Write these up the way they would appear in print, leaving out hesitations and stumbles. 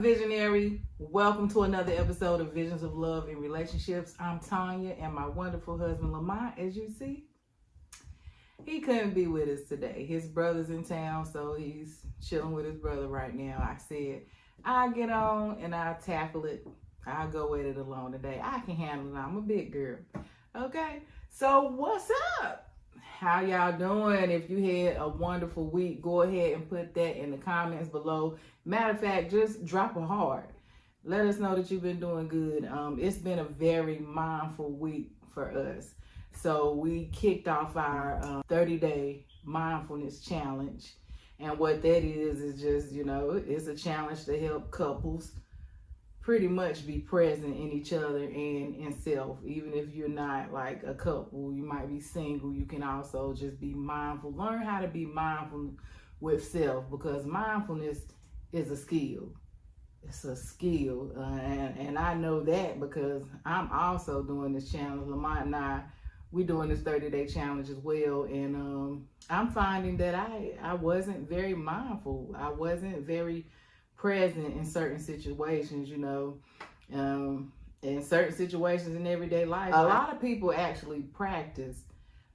Visionary, welcome to another episode of Visions of Love in Relationships. I'm Tonya and my wonderful husband Lamont. As you see, he couldn't be with us today. His brother's in town, so he's chilling with his brother right now. I said, I'll get on and I'll tackle it. I'll go at it alone today. I can handle it. I'm a big girl. Okay, so what's up? How y'all doing? If you had a wonderful week, go ahead and put that in the comments below. Matter of fact, just drop a heart. Let us know that you've been doing good. It's been a very mindful week for us. So we kicked off our 30-day mindfulness challenge. And what that is just, it's a challenge to help couples pretty much be present in each other and in self. Even if you're not like a couple, you might be single, you can also just be mindful. Learn how to be mindful with self, because mindfulness is a skill. It's a skill. And I know that because I'm also doing this challenge. Lamont and we're doing this 30-day challenge as well. And I'm finding that I wasn't very mindful. I wasn't very present in certain situations, in certain situations in everyday life. A lot of people actually practice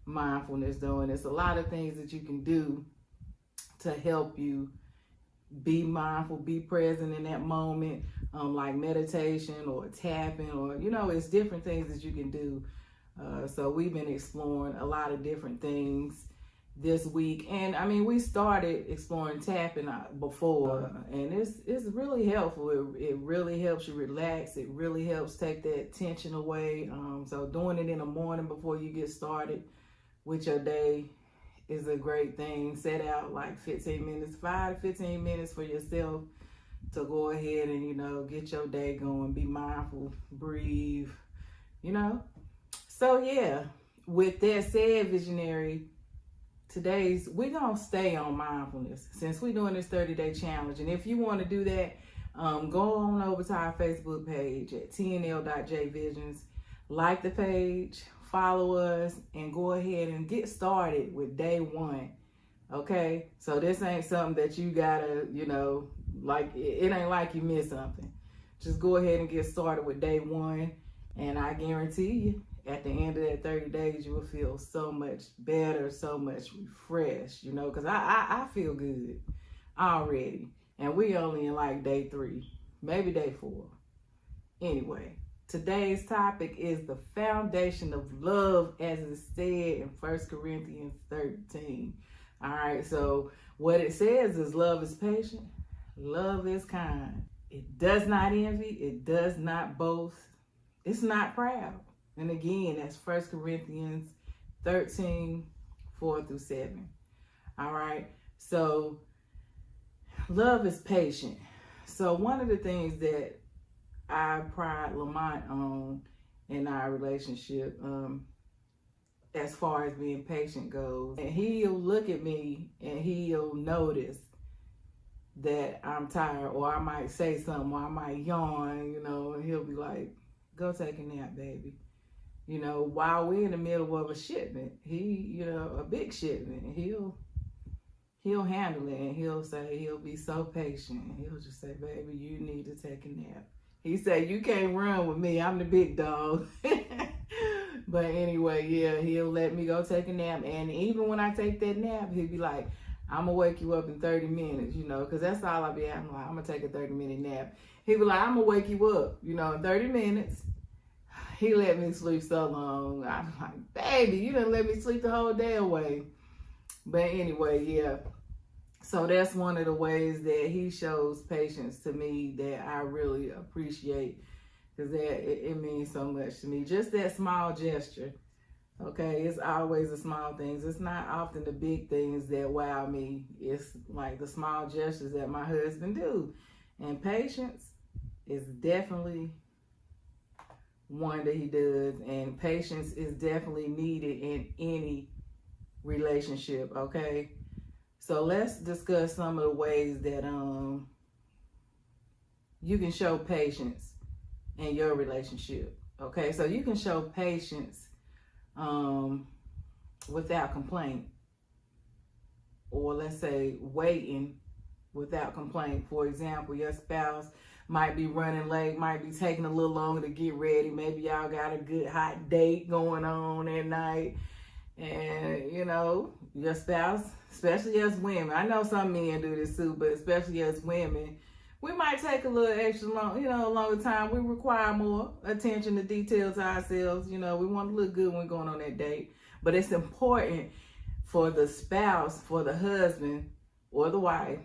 mindfulness though, and it's a lot of things that you can do to help you be mindful, be present in that moment, like meditation or tapping, or it's different things that you can do. So we've been exploring a lot of different things this week, and we started exploring tapping before, and it's really helpful. It really helps you relax. It really helps take that tension away. So doing it in the morning before you get started with your day is a great thing. Set out like 15 minutes, 5 to 15 minutes for yourself to go ahead and get your day going. Be mindful, breathe, So yeah, with that said, visionary, we're going to stay on mindfulness since we're doing this 30-day challenge. And if you want to do that, go on over to our Facebook page at tnl.jvisions. Like the page, follow us, and go ahead and get started with day one. Okay? So this ain't something that you got to, it ain't like you missed something. Just go ahead and get started with day one. And I guarantee you, at the end of that 30 days, you will feel so much better, so much refreshed, because I feel good already. And we only in like day 3, maybe day 4. Anyway, today's topic is the foundation of love, as is said in 1 Corinthians 13. All right, so what it says is love is patient, love is kind. It does not envy, it does not boast, it's not proud. And again, that's 1 Corinthians 13, 4 through 7. All right. So love is patient. So one of the things that I pride Lamont on in our relationship, as far as being patient goes, and he'll look at me and he'll notice that I'm tired, or I might say something, or I might yawn, and he'll be like, go take a nap, baby. While we're in the middle of a shipment, a big shipment, he'll handle it, and he'll be so patient. He'll just say, baby, you need to take a nap. He said, you can't run with me. I'm the big dog. But anyway, yeah, he'll let me go take a nap. And even when I take that nap, he'll be like, I'm going to wake you up in 30 minutes, because that's all I'll be. I'm like, I'm going to take a 30-minute nap. He'll be like, I'm going to wake you up, in 30 minutes. He let me sleep so long. I'm like, baby, you done let me sleep the whole day away. But anyway, yeah. So that's one of the ways that he shows patience to me that I really appreciate, because it means so much to me. Just that small gesture. Okay, it's always the small things. It's not often the big things that wow me. It's like the small gestures that my husband do. And patience is definitely one that he does, and patience is definitely needed in any relationship. Okay, so let's discuss some of the ways that you can show patience in your relationship. Okay, so you can show patience without complaint, or let's say waiting without complaint. For example, your spouse might be running late, might be taking a little longer to get ready. Maybe y'all got a good hot date going on at night. And, you know, your spouse, especially as women, I know some men do this too, but especially as women, we might take a little extra long, longer time. We require more attention to detail to ourselves. You know, we want to look good when we're going on that date. But it's important for the spouse, for the husband or the wife,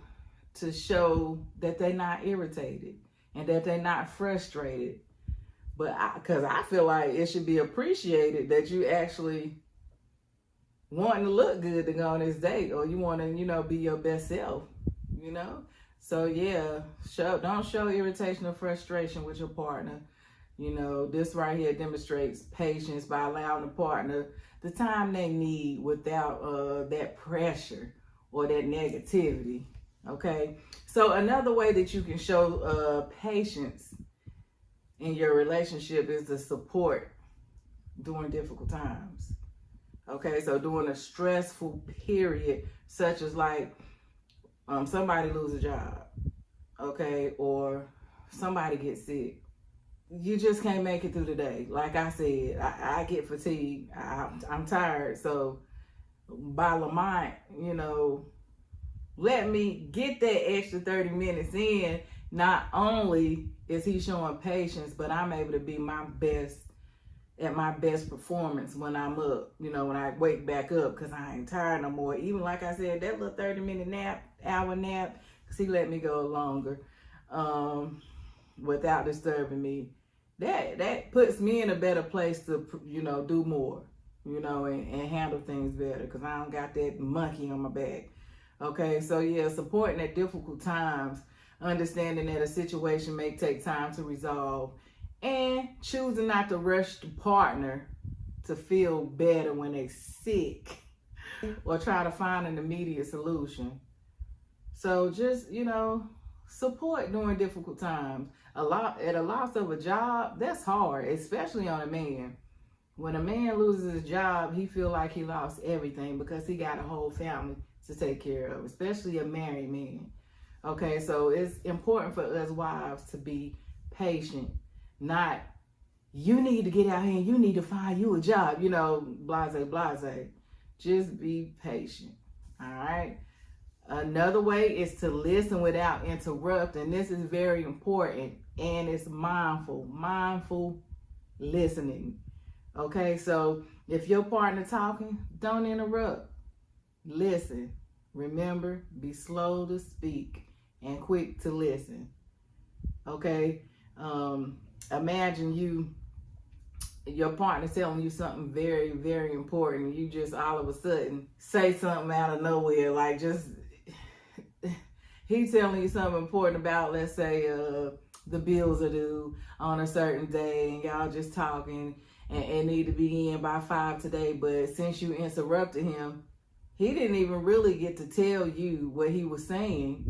to show that they're not irritated and that they're not frustrated. But because I feel like it should be appreciated that you actually wanting to look good to go on this date, or you want to, be your best self, So yeah, don't show irritation or frustration with your partner. This right here demonstrates patience by allowing the partner the time they need without that pressure or that negativity. Okay, so another way that you can show patience in your relationship is the support during difficult times. Okay, so during a stressful period, such as like somebody lose a job, okay, or somebody gets sick, you just can't make it through the day. Like I said, I get fatigued. I'm tired. So by Lamont, let me get that extra 30 minutes in. Not only is he showing patience, but I'm able to be at my best performance when I'm up, when I wake back up, because I ain't tired no more. Even like I said, that little 30-minute hour nap, because he let me go longer without disturbing me. That puts me in a better place to, do more, and handle things better, because I don't got that monkey on my back. Okay, so yeah, supporting at difficult times, understanding that a situation may take time to resolve, and choosing not to rush the partner to feel better when they're sick or try to find an immediate solution. So just, support during difficult times. At a loss of a job, that's hard, especially on a man. When a man loses his job, he feel like he lost everything because he got a whole family to take care of, especially a married man. Okay, so it's important for us wives to be patient. Not, you need to get out here and you need to find you a job, blase. Just be patient, all right? Another way is to listen without interrupting. This is very important, and it's mindful listening. Okay, so if your partner talking, don't interrupt. Listen. Remember, be slow to speak and quick to listen. Okay, imagine your partner telling you something very, very important, and you just all of a sudden say something out of nowhere, like just he's telling you something important about, let's say, the bills are due on a certain day, and y'all just talking and need to be in by 5 today. But since you interrupted him, he didn't even really get to tell you what he was saying,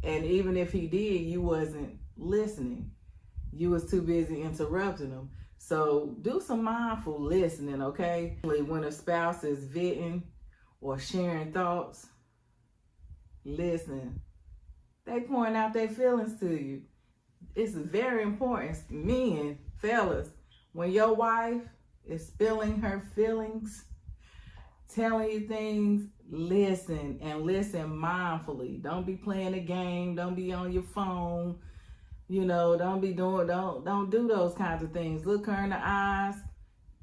and even if he did, you wasn't listening. You was too busy interrupting him. So do some mindful listening, okay? When a spouse is venting or sharing thoughts, listen. They pouring out their feelings to you. It's very important. Men, fellas, when your wife is spilling her feelings, telling you things, listen, and listen mindfully. Don't be playing a game. Don't be on your phone. Don't do those kinds of things. Look her in the eyes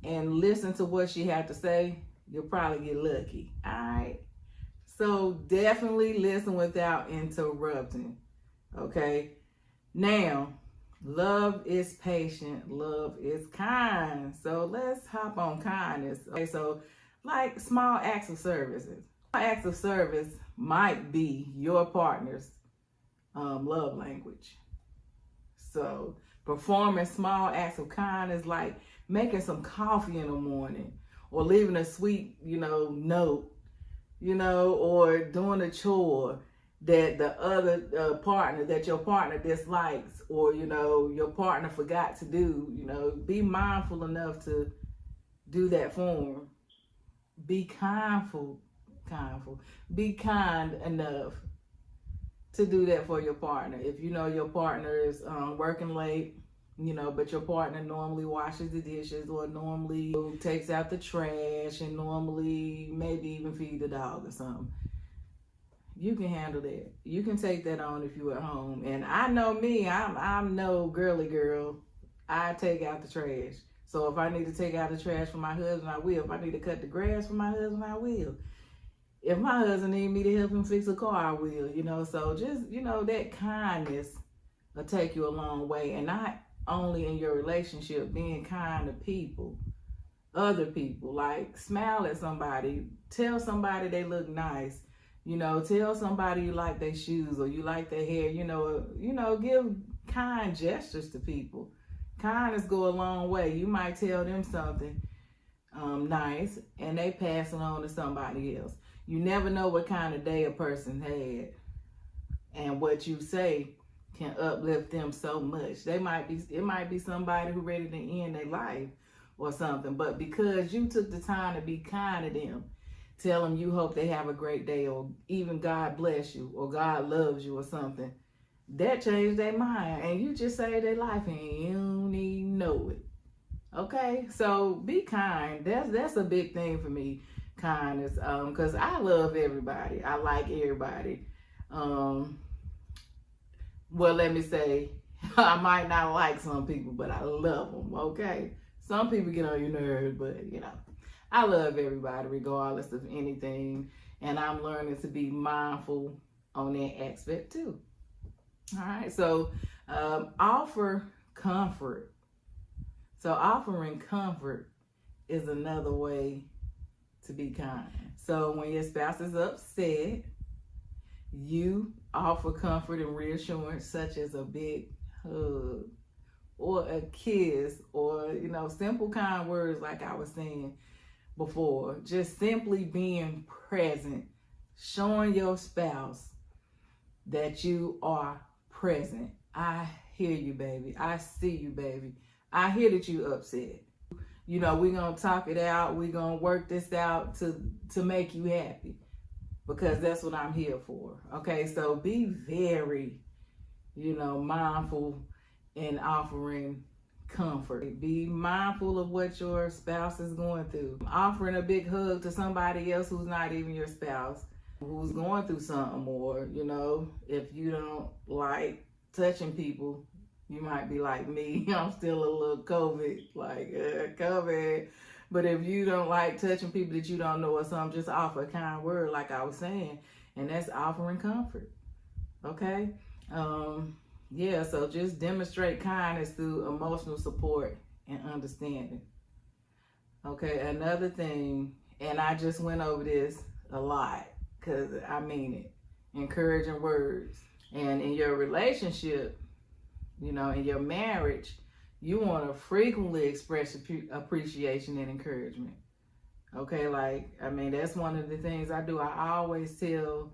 and listen to what she had to say. You'll probably get lucky. All right. So definitely listen without interrupting. Okay. Now, love is patient. Love is kind. So let's hop on kindness. Okay. So like small acts of services. Acts of service might be your partner's love language. So performing small acts of kindness, like making some coffee in the morning, or leaving a sweet, note, or doing a chore that the other partner, that your partner dislikes, or, your partner forgot to do, be mindful enough to do that for them. Be be kind enough to do that for your partner. If you know your partner is working late, you know, but your partner normally washes the dishes or normally takes out the trash and normally maybe even feed the dog or something, you can handle that. You can take that on if you're at home. And I know me, I'm no girly girl. I take out the trash. So if I need to take out the trash for my husband, I will. If I need to cut the grass for my husband, I will. If my husband need me to help him fix a car, I will, you know. So just, you know, that kindness will take you a long way. And not only in your relationship, being kind to people, other people. Like, smile at somebody. Tell somebody they look nice. You know, tell somebody you like their shoes or you like their hair. You know, give kind gestures to people. Kindness go a long way. You might tell them something nice and they pass it on to somebody else. You never know what kind of day a person had, and what you say can uplift them so much. It might be somebody who ready to end their life or something, but because you took the time to be kind to them, tell them you hope they have a great day, or even God bless you, or God loves you, or something, that changed their mind, and you just saved their life, and you don't even know it. Okay, so be kind. That's a big thing for me, kindness. Because I love everybody. I like everybody. Well, let me say, I might not like some people, but I love them. Okay, some people get on your nerves, but you know, I love everybody regardless of anything, and I'm learning to be mindful on that aspect too. All right, so offer comfort. So offering comfort is another way to be kind. So when your spouse is upset, you offer comfort and reassurance, such as a big hug or a kiss, or, you know, simple kind words like I was saying before. Just simply being present, showing your spouse that you are present. I hear you, baby. I see you, baby. I hear that you upset. You know, we're going to talk it out. We're going to work this out to make you happy, because that's what I'm here for. Okay, so be very, you know, mindful in offering comfort. Be mindful of what your spouse is going through. Offering a big hug to somebody else who's not even your spouse, who's going through something, or, you know, if you don't like touching people, you might be like me. I'm still a little COVID. But if you don't like touching people that you don't know or something, just offer a kind word like I was saying. And that's offering comfort. Okay? Yeah, so just demonstrate kindness through emotional support and understanding. Okay, another thing, and I just went over this a lot because I mean it, encouraging words. And in your relationship, you know, in your marriage, you want to frequently express appreciation and encouragement. Okay, like, I mean, that's one of the things I do. I always tell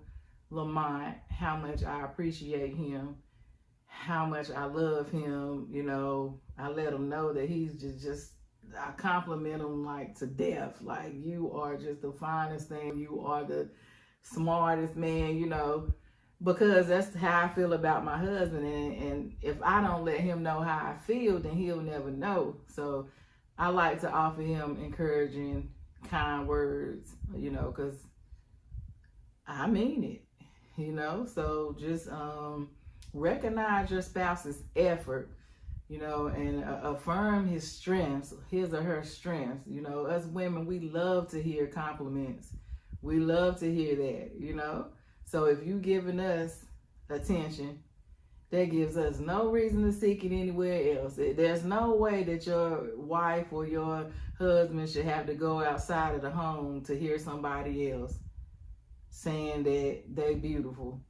Lamont how much I appreciate him, how much I love him. You know, I let him know that he's just I compliment him like to death. Like, you are just the finest thing. You are the smartest man, you know. Because that's how I feel about my husband, and if I don't let him know how I feel, then he'll never know. So I like to offer him encouraging, kind words, you know, because I mean it, you know. So just recognize your spouse's effort, you know, and affirm his strengths, his or her strengths. You know, us women, we love to hear compliments. We love to hear that, you know. So if you giving us attention, that gives us no reason to seek it anywhere else. There's no way that your wife or your husband should have to go outside of the home to hear somebody else saying that they beautiful,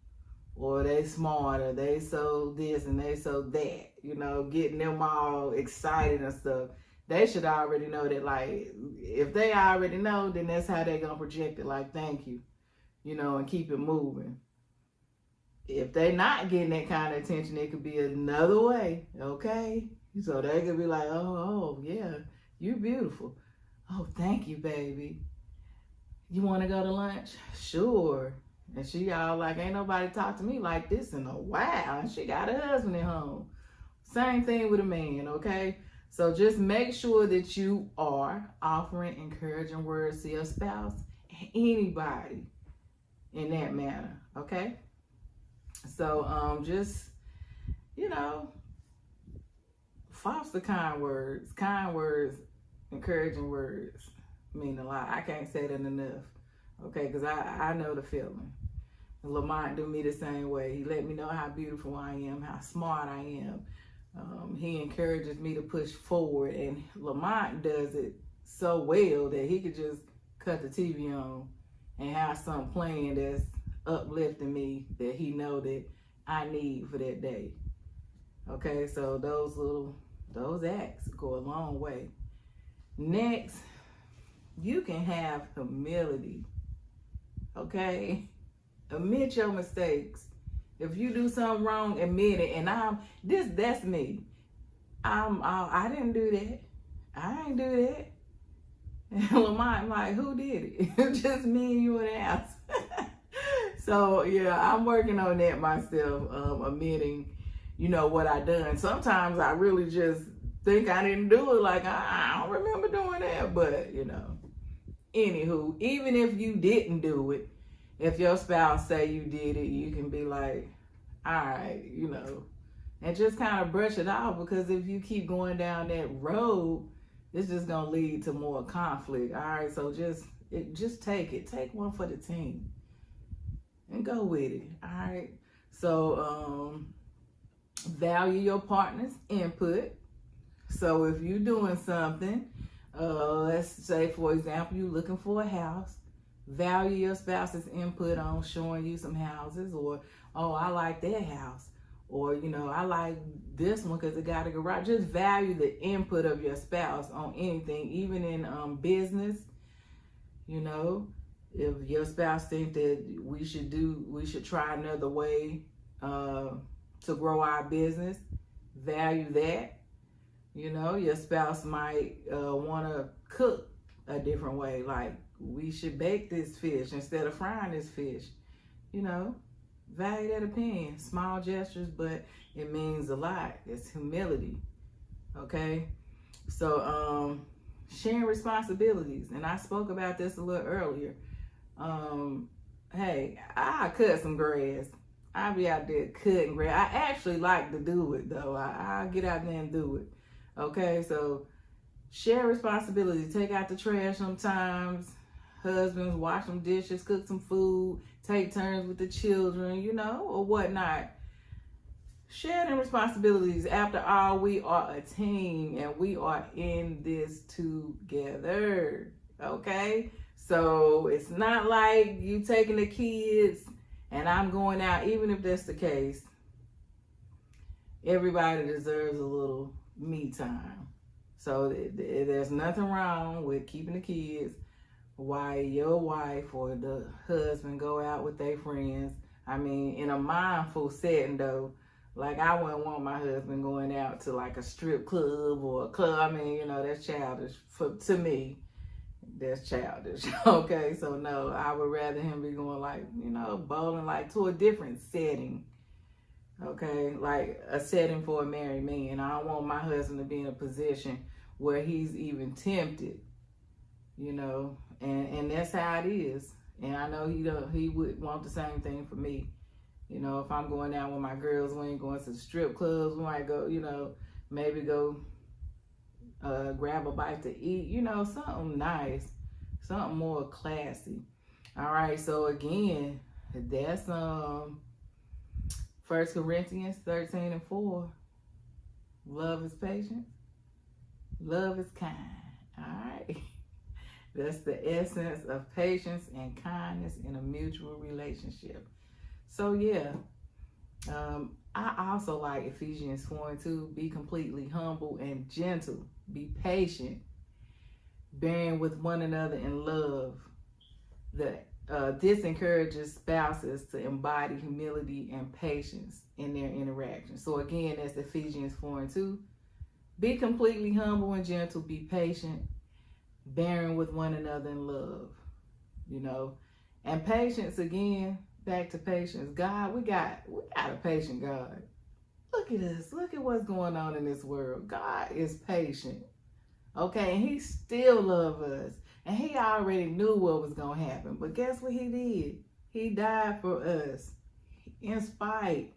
or they smart, or they so this and they so that, you know, getting them all excited and stuff. They should already know that, like, if they already know, then that's how they're going to project it, like, thank you. You know, and keep it moving. If they're not getting that kind of attention, it could be another way, okay? So they could be like, oh, yeah, you're beautiful. Oh, thank you, baby. You want to go to lunch? Sure. And she all like, ain't nobody talked to me like this in a while. And she got a husband at home. Same thing with a man, okay? So just make sure that you are offering encouraging words to your spouse and anybody in that manner, okay? So just, you know, foster kind words, encouraging words mean a lot. I can't say that enough, okay? Because I know the feeling. Lamont do me the same way. He let me know how beautiful I am, how smart I am. He encourages me to push forward, and Lamont does it so well that he could just cut the TV on and have something playing that's uplifting me that he know that I need for that day. Okay, so those acts go a long way. Next, you can have humility. Okay, admit your mistakes. If you do something wrong, admit it. And that's me. I didn't do that. I ain't do that. And Lamont like, who did it? Just me and you in the house. So yeah, I'm working on that myself, admitting, you know, what I done. Sometimes I really just think I didn't do it. Like, I don't remember doing that. But, you know, anywho, even if you didn't do it, if your spouse say you did it, you can be like, all right, you know, and just kind of brush it off, because if you keep going down that road, it's just going to lead to more conflict. All right, so just take it. Take one for the team and go with it. All right. So value your partner's input. So if you're doing something, let's say, for example, you're looking for a house, value your spouse's input on showing you some houses, or, oh, I like that house, or, you know, I like this one because it got a garage. Just value the input of your spouse on anything, even in business. You know, if your spouse think that we should try another way to grow our business, value that. You know, your spouse might want to cook a different way, like, we should bake this fish instead of frying this fish. You know, value that opinion. Small gestures, but it means a lot. It's humility. Okay? So, sharing responsibilities. And I spoke about this a little earlier. Hey, I cut some grass. I be out there cutting grass. I actually like to do it, though. I get out there and do it. Okay? So, share responsibility. Take out the trash sometimes. Husbands, wash some dishes, cook some food, take turns with the children, you know, or whatnot. Sharing responsibilities. After all, we are a team and we are in this together. Okay? So it's not like you taking the kids and I'm going out. Even if that's the case, everybody deserves a little me time. So there's nothing wrong with keeping the kids while your wife or the husband go out with their friends. I mean, in a mindful setting, though. Like, I wouldn't want my husband going out to like a strip club or a club. I mean, you know, that's childish. To me, that's childish. Okay, so no, I would rather him be going, like, you know, bowling, like, to a different setting. Okay, like a setting for a married man. I don't want my husband to be in a position where he's even tempted, you know, and that's how it is. And I know he would want the same thing for me. You know, if I'm going out with my girls, we ain't going to the strip clubs. We might go, you know, maybe go grab a bite to eat, you know, something nice, something more classy. All right, so again, that's 1 Corinthians 13:4. Love is patient. Love is kind. All right. That's the essence of patience and kindness in a mutual relationship. So yeah, I also like Ephesians 4:2. Be completely humble and gentle. Be patient, bearing with one another in love. This encourages spouses to embody humility and patience in their interactions. So again, that's Ephesians 4:2. Be completely humble and gentle. Be patient, bearing with one another in love. You know, and patience, again, Back to patience. God, we got a patient God. Look at us. Look at what's going on in this world. God is patient. Okay, and he still loves us. And he already knew what was going to happen. But guess what he did? He died for us. In spite.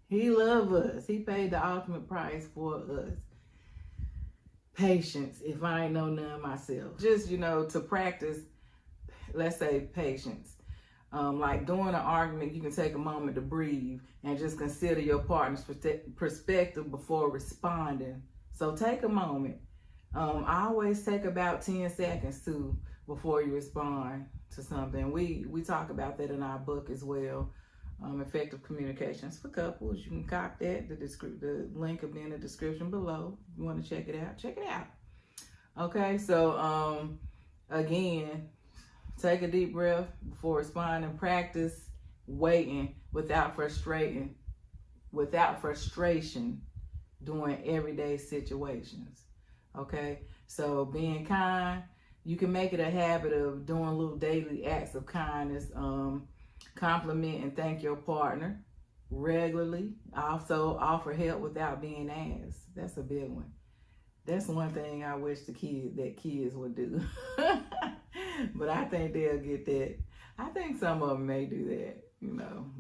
He loved us. He paid the ultimate price for us. Patience, if I ain't know none myself. Just, to practice, let's say, patience. Like during an argument, you can take a moment to breathe and just consider your partner's perspective before responding. So take a moment. I always take about 10 seconds too before you respond to something. We talk about that in our book as well. Effective Communications for Couples. You can copy that. The link will be in the description below. If you want to check it out, check it out. Okay, so again, take a deep breath before responding. Practice waiting without frustration during everyday situations. Okay, so being kind, you can make it a habit of doing little daily acts of kindness. Compliment and thank your partner regularly. Also offer help without being asked. That's a big one. That's one thing I wish kids would do. But I think they'll get that. I think some of them may do that,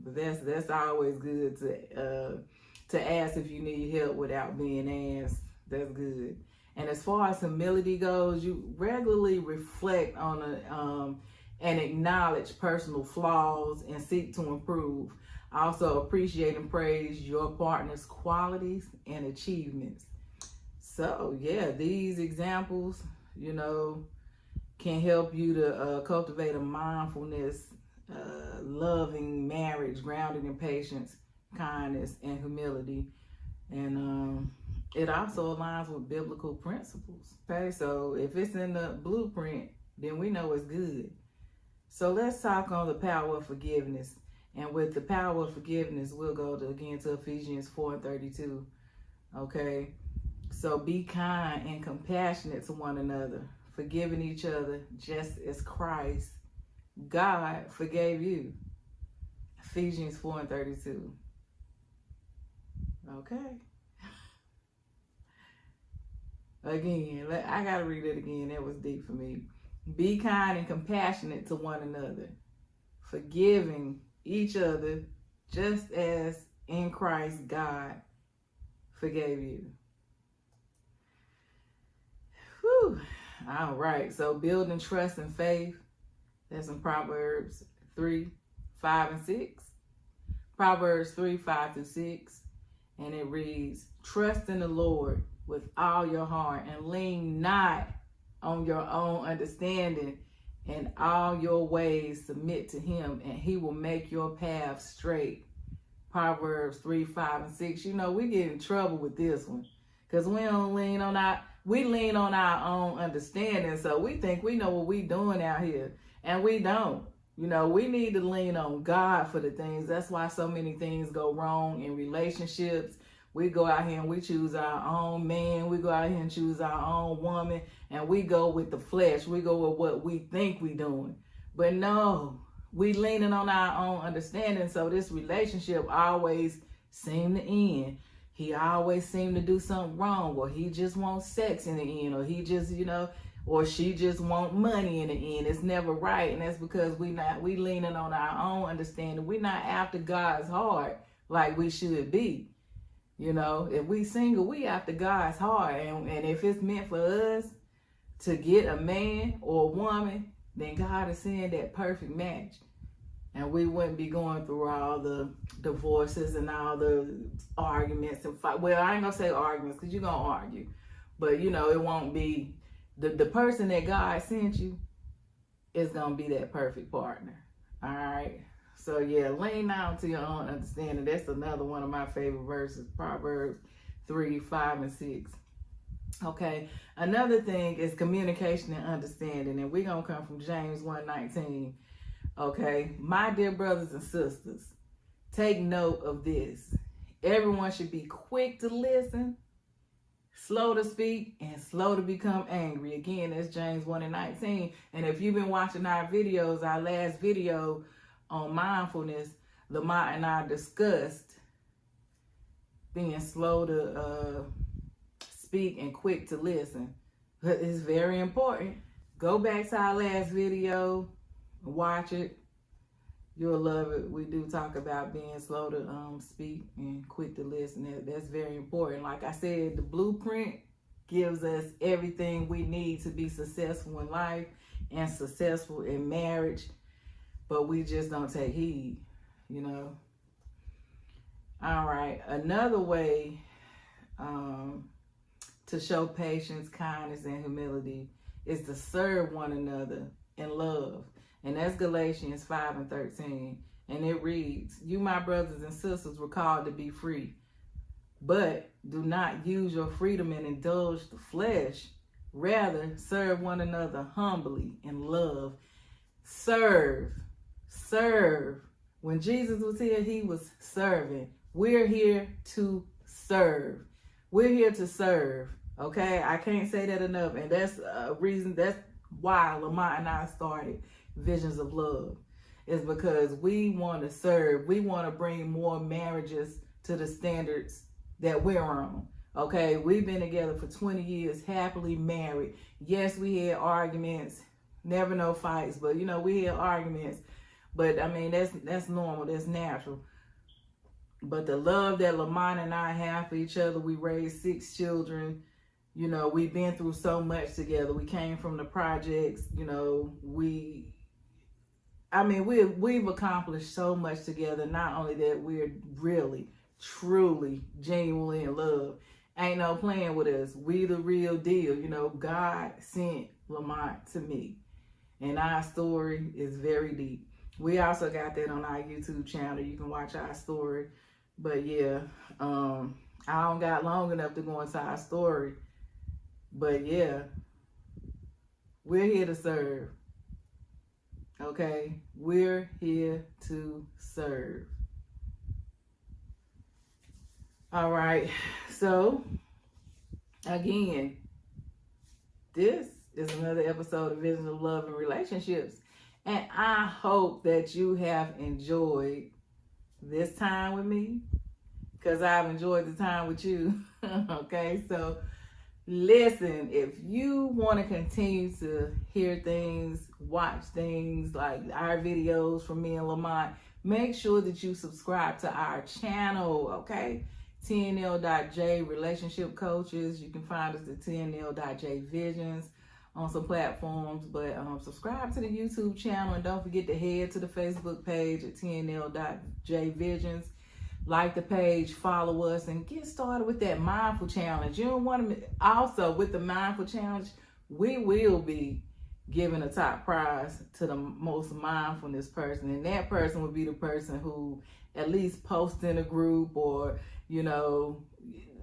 But that's always good to ask if you need help without being asked. That's good. And as far as humility goes, you regularly reflect on and acknowledge personal flaws and seek to improve. Also appreciate and praise your partner's qualities and achievements. So yeah, these examples, can help you to cultivate a mindfulness, loving marriage grounded in patience, kindness, and humility. And it also aligns with biblical principles. Okay, so if it's in the blueprint, then we know it's good. So let's talk on the power of forgiveness. And with the power of forgiveness, we'll go to Ephesians 4:32. Okay, so be kind and compassionate to one another, forgiving each other just as Christ, God, forgave you. Ephesians 4:32. Okay. Again, I gotta read it again. That was deep for me. Be kind and compassionate to one another, forgiving each other just as in Christ God forgave you. Whew. All right, so building trust and faith. That's in Proverbs 3:5-6. Proverbs 3:5-6. And it reads, trust in the Lord with all your heart and lean not on your own understanding. In all your ways submit to him and he will make your path straight. Proverbs 3:5-6. We get in trouble with this one because we lean on our own understanding. So we think we know what we doing out here and we don't. We need to lean on God for the things. That's why so many things go wrong in relationships. We go out here and we choose our own man. We go out here and choose our own woman. And we go with the flesh. We go with what we think we doing. But no, we leaning on our own understanding. So this relationship always seem to end. He always seem to do something wrong. Or he just wants sex in the end. Or he just, or she just want money in the end. It's never right. And that's because we leaning on our own understanding. We're not after God's heart like we should be. If we single, we after God's heart. And if it's meant for us to get a man or a woman, then God is seeing that perfect match. And we wouldn't be going through all the divorces and all the arguments and fight. Well, I ain't gonna say arguments because you're gonna argue. But it won't be the person that God sent you is gonna be that perfect partner. All right. So yeah, lean down to your own understanding. That's another one of my favorite verses, Proverbs 3:5-6. Okay, another thing is communication and understanding, and we're gonna come from James 1:19. Okay, my dear brothers and sisters, take note of this. Everyone should be quick to listen, slow to speak, and slow to become angry. Again, that's James 1:19. And if you've been watching our videos, our last video on mindfulness, Lamont and I discussed being slow to speak and quick to listen. It's very important. Go back to our last video, watch it. You'll love it. We do talk about being slow to speak and quick to listen. That's very important. Like I said, the blueprint gives us everything we need to be successful in life and successful in marriage, but we just don't take heed, you know. All right, another way to show patience, kindness, and humility is to serve one another in love. And that's Galatians 5:13. And it reads, "You, my brothers and sisters, were called to be free. But do not use your freedom and indulge the flesh. Rather, serve one another humbly in love." Serve. Serve. When Jesus was here, he was serving. We're here to serve. We're here to serve. Okay? I can't say that enough. And that's a reason, that's why Lamont and I started Visions of Love. Is because we want to serve. We want to bring more marriages to the standards that we're on. Okay, we've been together for 20 years, happily married. Yes, we had arguments, never no fights, but you know, we had arguments. But I mean, that's normal, that's natural. But the love that Lamont and I have for each other, we raised 6 children. You know, we've been through so much together. We came from the projects, you know, we've accomplished so much together. Not only that, we're really, truly, genuinely in love. Ain't no playing with us. We the real deal. You know, God sent Lamont to me. And our story is very deep. We also got that on our YouTube channel. You can watch our story. But yeah, I don't got long enough to go into our story. But yeah, we're here to serve. Okay? We're here to serve. All right. So, again, this is another episode of Visions of Love and Relationships. And I hope that you have enjoyed this time with me, because I've enjoyed the time with you. Okay, so listen, if you want to continue to hear things, watch things like our videos from me and Lamont, make sure that you subscribe to our channel, okay? TNL.J Relationship Coaches. You can find us at TNL.J Visions on some platforms, but subscribe to the YouTube channel, and don't forget to head to the Facebook page at TNL.J Visions. Like the page, follow us, and get started with that mindful challenge. You don't want to, also with the mindful challenge, we will be giving a top prize to the most mindfulness person, and that person would be the person who at least post in a group or, you know,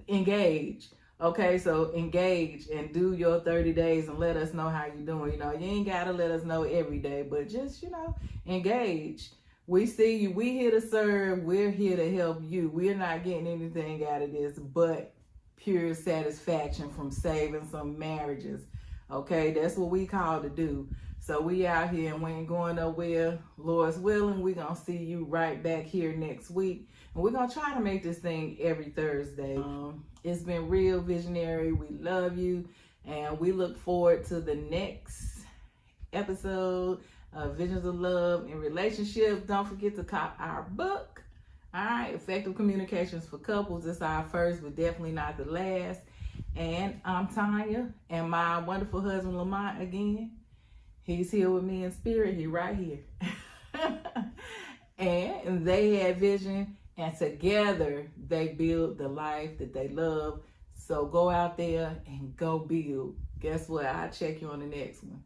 engage. Okay, so engage and do your 30 days and let us know how you're doing. You know, you ain't got to let us know every day, but just, you know, engage. We see you. We here to serve. We're here to help you. We're not getting anything out of this but pure satisfaction from saving some marriages. Okay, that's what we call to do. So we out here and we ain't going nowhere. Lord's willing, we're going to see you right back here next week. And we're going to try to make this thing every Thursday. It's been real, visionary. We love you. And we look forward to the next episode of Visions of Love and Relationships. Don't forget to cop our book. All right, Effective Communications for Couples. It's our first, but definitely not the last. And I'm Tonya, and my wonderful husband Lamont again. He's here with me in spirit. He right here. And they had vision, and together they build the life that they love. So go out there and go build. Guess what? I'll check you on the next one.